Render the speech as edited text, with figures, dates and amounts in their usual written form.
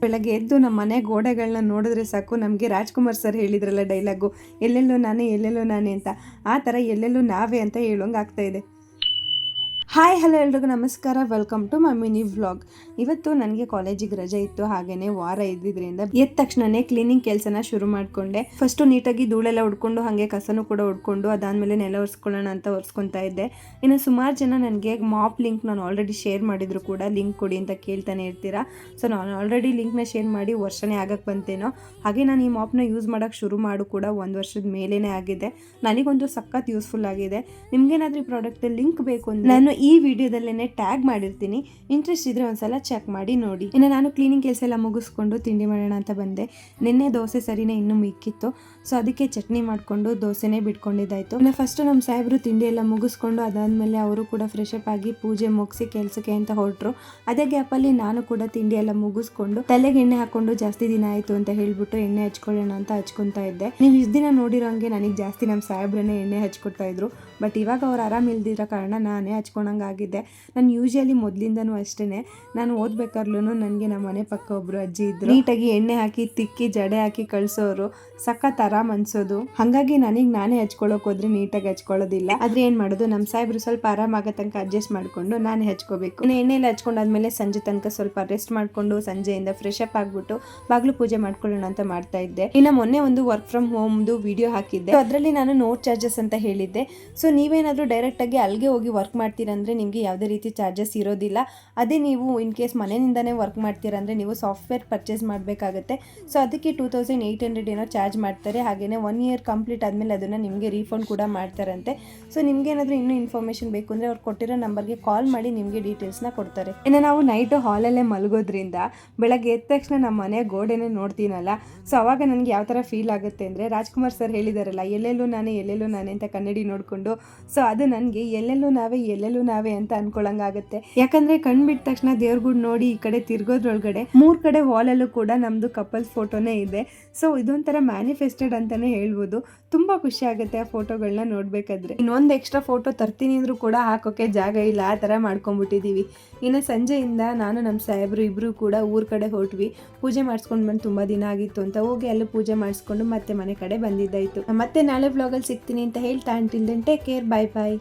ಬೆಳಗ್ಗೆ ಎದ್ದು ನಮ್ಮ ಮನೆ ಗೋಡೆಗಳನ್ನ ನೋಡಿದ್ರೆ ಸಾಕು ನಮಗೆ ರಾಜ್ಕುಮಾರ್ ಸರ್ ಹೇಳಿದ್ರಲ್ಲ ಡೈಲಾಗು, ಎಲ್ಲೆಲ್ಲೋ ನಾನೇ ಅಂತ, ಆ ಥರ ಎಲ್ಲೆಲ್ಲೂ ನಾವೇ ಅಂತ ಹೇಳೋಂಗೆ ಆಗ್ತಾ ಇದೆ. ಹಾಯ್ ಹಲೋ ಎಲ್ರಿಗೂ ನಮಸ್ಕಾರ, welcome to my mini vlog. ಇವತ್ತು ನನಗೆ ಕಾಲೇಜಿಗೆ ರಜೆ ಇತ್ತು, ಹಾಗೆಯೇ ವಾರ ಇದ್ದಿದ್ದರಿಂದ ಎದ್ದ ತಕ್ಷಣನೇ ಕ್ಲೀನಿಂಗ್ ಕೆಲಸನ ಶುರು ಮಾಡಿಕೊಂಡೆ. ಫಸ್ಟು ನೀಟಾಗಿ ಧೂಳೆಲ್ಲ ಉಡ್ಕೊಂಡು ಹಾಗೆ ಕಸನೂ ಕೂಡ ಉಡ್ಕೊಂಡು ಅದಾದಮೇಲೆ ನೆಲ ಒರೆಸ್ಕೊಳ್ಳೋಣ ಅಂತ ಒರೆಸ್ಕೊತಾ ಇದ್ದೆ. ಇನ್ನು ಸುಮಾರು ಜನ ನನಗೆ ಮಾಪ್ ಲಿಂಕ್ ನಾನು ಆಲ್ರೆಡಿ ಶೇರ್ ಮಾಡಿದ್ರು ಕೂಡ ಲಿಂಕ್ ಕೊಡಿ ಅಂತ ಕೇಳ್ತಾನೆ ಇರ್ತೀರಾ. ಸೊ ನಾನು ಆಲ್ರೆಡಿ ಲಿಂಕ್ನ ಶೇರ್ ಮಾಡಿ ವರ್ಷನೇ ಆಗಕ್ಕೆ ಬಂತೇನೋ. ಹಾಗೆ ನಾನು ಈ ಮಾಪ್ನ ಯೂಸ್ ಮಾಡೋಕ್ಕೆ ಶುರು ಮಾಡು ಕೂಡ 1 ವರ್ಷದ ಮೇಲೇ ಆಗಿದೆ. ನನಗೊಂದು ಸಖತ್ ಯೂಸ್ಫುಲ್ ಆಗಿದೆ. ನಿಮ್ಗೇನಾದ್ರೂ ಈ ಪ್ರಾಡಕ್ಟ್ ಲಿಂಕ್ ಬೇಕು ಅಂದರೆ ನಾನು ಈ ವಿಡಿಯೋದಲ್ಲೇ ಟ್ಯಾಗ್ ಮಾಡಿರ್ತೀನಿ, ಇಂಟ್ರೆಸ್ಟ್ ಇದ್ರೆ ಒಂದ್ಸಲ ಚೆಕ್ ಮಾಡಿ ನೋಡಿ. ಇನ್ನು ನಾನು ಕ್ಲೀನಿಂಗ್ ಕೆಲಸ ಎಲ್ಲ ಮುಗಿಸ್ಕೊಂಡು ತಿಂಡಿ ಮಾಡೋಣ ಅಂತ ಬಂದೆ. ನಿನ್ನೆ ದೋಸೆ ಸರಿನೇ ಇನ್ನೂ ಮಿಕ್ಕಿತ್ತು, ಸೊ ಅದಕ್ಕೆ ಚಟ್ನಿ ಮಾಡಿಕೊಂಡು ದೋಸೆನೇ ಬಿಟ್ಕೊಂಡಿದ್ದಾಯಿತು. ಇನ್ನು ಫಸ್ಟ್ ನಮ್ಮ ಸಾಹೇಬರು ತಿಂಡಿ ಎಲ್ಲ ಮುಗಿಸ್ಕೊಂಡು ಅದಾದಮೇಲೆ ಅವರು ಕೂಡ ಫ್ರೆಶ್ ಅಪ್ ಆಗಿ ಪೂಜೆ ಮುಗಿಸಿ ಕೆಲಸಕ್ಕೆ ಅಂತ ಹೊರಟರು. ಅದೇ ಗ್ಯಾಪಲ್ಲಿ ನಾನು ಕೂಡ ತಿಂಡಿ ಎಲ್ಲ ಮುಗಿಸ್ಕೊಂಡು ತಲೆಗೆ ಎಣ್ಣೆ ಹಾಕೊಂಡು ಜಾಸ್ತಿ ದಿನ ಆಯಿತು ಅಂತ ಹೇಳ್ಬಿಟ್ಟು ಎಣ್ಣೆ ಹಚ್ಕೊಳ್ಳೋಣ ಅಂತ ಹಚ್ಕೊತಾ ಇದ್ದೆ. ನೀವು ಇಷ್ಟು ದಿನ ನೋಡಿರೋ ಹಂಗೆ ನನಗೆ ಜಾಸ್ತಿ ನಮ್ಮ ಸಾಹೇಬ್ರನ್ನೇ ಎಣ್ಣೆ ಹಚ್ಕೊಡ್ತಾ ಇದ್ರು. ಬಟ್ ಇವಾಗ ಅವ್ರು ಆರಾಮ ಇಲ್ದಿರೋ ಕಾರಣ ನಾನೇ ಹಚ್ಕೊಳಂಗಾಗಿದೆ. ನಾನು ಯೂಶಲಿ ಮೊದಲಿಂದನೂ ಅಷ್ಟೇ, ನಾನು ಓದ್ಬೇಕಾದ್ರೂ ನನಗೆ ನಮ್ಮ ಮನೆ ಪಕ್ಕ ಒಬ್ಬರು ಅಜ್ಜಿ ಇದ್ರು, ನೀಟಾಗಿ ಎಣ್ಣೆ ಹಾಕಿ ತಿಕ್ಕಿ ಜಡೆ ಹಾಕಿ ಕಳಿಸೋರು, ಸಖತ್ ಆರಾಮ್ ಅನ್ಸೋದು. ಹಾಗಾಗಿ ನನಗೆ ನಾನೇ ಹಚ್ಕೊಳ್ಳೋಕೆ ಹೋದ್ರೆ ನೀಟಾಗಿ ಹಚ್ಕೊಳ್ಳೋದಿಲ್ಲ. ಆದ್ರೆ ಏನು ಮಾಡೋದು, ನಮ್ಮ ಸಾಹೇಬ್ರು ಸ್ವಲ್ಪ ಆರಾಮಾಗೋ ತನಕ ಅಡ್ಜಸ್ಟ್ ಮಾಡಿಕೊಂಡು ನಾನೇ ಹಚ್ಕೋಬೇಕು. ಇನ್ನು ಎಣ್ಣೆ ಎಲ್ಲ ಹಚ್ಕೊಂಡಾದ್ಮೇಲೆ ಸಂಜೆ ತನಕ ಸ್ವಲ್ಪ ರೆಸ್ಟ್ ಮಾಡಿಕೊಂಡು ಸಂಜೆಯಿಂದ ಫ್ರೆಶ್ ಅಪ್ ಆಗಿಬಿಟ್ಟು ಬಾಗಿಲು ಪೂಜೆ ಮಾಡ್ಕೊಳ್ಳೋಣ ಅಂತ ಮಾಡ್ತಾ ಇದ್ದೆ. ಇನ್ನು ಮೊನ್ನೆ ಒಂದು ವರ್ಕ್ ಫ್ರಮ್ ಹೋಮ್ದು ವಿಡಿಯೋ ಹಾಕಿದ್ದೆ, ಅದರಲ್ಲಿ ನಾನು ನೋ ಚಾರ್ಜಸ್ ಅಂತ ಹೇಳಿದ್ದೆ. ಸೊ ನೀವೇನಾದರೂ ಡೈರೆಕ್ಟಾಗಿ ಅಲ್ಲಿಗೆ ಹೋಗಿ ವರ್ಕ್ ಮಾಡ್ತೀರಂದರೆ ನಿಮಗೆ ಯಾವುದೇ ರೀತಿ ಚಾರ್ಜಸ್ ಇರೋದಿಲ್ಲ. ಅದೇ ನೀವು ಇನ್ ಕೇಸ್ ಮನೆಯಿಂದನೇ ವರ್ಕ್ ಮಾಡ್ತೀರಂದರೆ ನೀವು ಸಾಫ್ಟ್ವೇರ್ ಪರ್ಚೇಸ್ ಮಾಡಬೇಕಾಗುತ್ತೆ. ಸೊ ಅದಕ್ಕೆ 2800 ಏನೋ ಚಾರ್ಜ್ ಮಾಡ್ತಾರೆ. ಹಾಗೆಯೇ 1 ಇಯರ್ ಕಂಪ್ಲೀಟ್ ಆದಮೇಲೆ ಅದನ್ನು ನಿಮಗೆ ರೀಫಂಡ್ ಕೂಡ ಮಾಡ್ತಾರಂತೆ. ಸೊ ನಿಮಗೇನಾದರೂ ಇನ್ನೂ ಇನ್ಫಾರ್ಮೇಷನ್ ಬೇಕು ಅಂದರೆ ಅವ್ರು ಕೊಟ್ಟಿರೋ ನಂಬರ್ಗೆ ಕಾಲ್ ಮಾಡಿ ನಿಮಗೆ ಡೀಟೇಲ್ಸ್ನ ಕೊಡ್ತಾರೆ. ಇನ್ನು ನಾವು ನೈಟು ಹಾಲಲ್ಲೇ ಮಲಗೋದ್ರಿಂದ ಬೆಳಗ್ಗೆ ಎದ್ದ ತಕ್ಷಣ ನಮ್ಮ ಮನೆ ಗೋಡೆನೇ ನೋಡ್ತೀನಲ್ಲ, ಸೊ ಅವಾಗ ನನಗೆ ಯಾವ ಥರ ಫೀಲ್ ಆಗುತ್ತೆ ಅಂದರೆ, ರಾಜ್ಕುಮಾರ್ ಸರ್ ಹೇಳಿದಾರಲ್ಲ ಎಲ್ಲೆಲ್ಲೂ ನಾನೇ ಅಂತ ಕನ್ನಡಿ ನೋಡಿಕೊಂಡು, ಸೊ ಅದು ನನಗೆ ಎಲ್ಲೆಲ್ಲೂ ನಾವೇ ಅಂತ ಅನ್ಕೊಳ್ಳಂಗಾಗುತ್ತೆ. ಯಾಕಂದರೆ ಕಣ್ಬಿಟ್ಟ ತಕ್ಷಣ ದೇವ್ರ ಗುಡ್ ನೋಡಿ ಈ ಕಡೆ ತಿರ್ಗೋದ್ರೊಳಗಡೆ 3 ಕಡೆ ವಾಲಲ್ಲೂ ಕೂಡ ನಮ್ಮದು ಕಪಲ್ಸ್ ಫೋಟೋನೇ ಇದೆ. ಸೊ ಇದೊಂಥರ ಮ್ಯಾನಿಫೆಸ್ಟೆಡ್ ಅಂತಲೇ ಹೇಳ್ಬೋದು. ತುಂಬ ಖುಷಿ ಆಗುತ್ತೆ ಆ ಫೋಟೋಗಳನ್ನ ನೋಡಬೇಕಾದ್ರೆ. ಇನ್ನೊಂದು ಎಕ್ಸ್ಟ್ರಾ ಫೋಟೋ ತರ್ತೀನಿ ಅಂದರೂ ಕೂಡ ಹಾಕೋಕ್ಕೆ ಜಾಗ ಇಲ್ಲ, ಆ ಥರ ಮಾಡ್ಕೊಂಡ್ಬಿಟ್ಟಿದ್ದೀವಿ. ಇನ್ನು ಸಂಜೆಯಿಂದ ನಾನು ನಮ್ಮ ಸಾಹೇಬ್ರು ಇಬ್ಬರು ಕೂಡ ಊರ ಕಡೆ ಹೊರಟ್ವಿ. ಪೂಜೆ ಮಾಡಿಸ್ಕೊಂಡು ಬಂದು ತುಂಬ ದಿನ ಆಗಿತ್ತು ಅಂತ ಹೋಗಿ ಅಲ್ಲೂ ಪೂಜೆ ಮಾಡಿಸ್ಕೊಂಡು ಮತ್ತೆ ಮನೆ ಕಡೆ ಬಂದಿದ್ದಾಯಿತು. ಮತ್ತೆ ನಾಳೆ ವ್ಲಾಗಲ್ಲಿ ಸಿಗ್ತೀನಿ ಅಂತ ಹೇಳ್ತಾ, ಅಂಟಿಲ್ ದೆನ್ ಟೇಕ್ ಕೇರ್, ಬಾಯ್ ಬಾಯ್.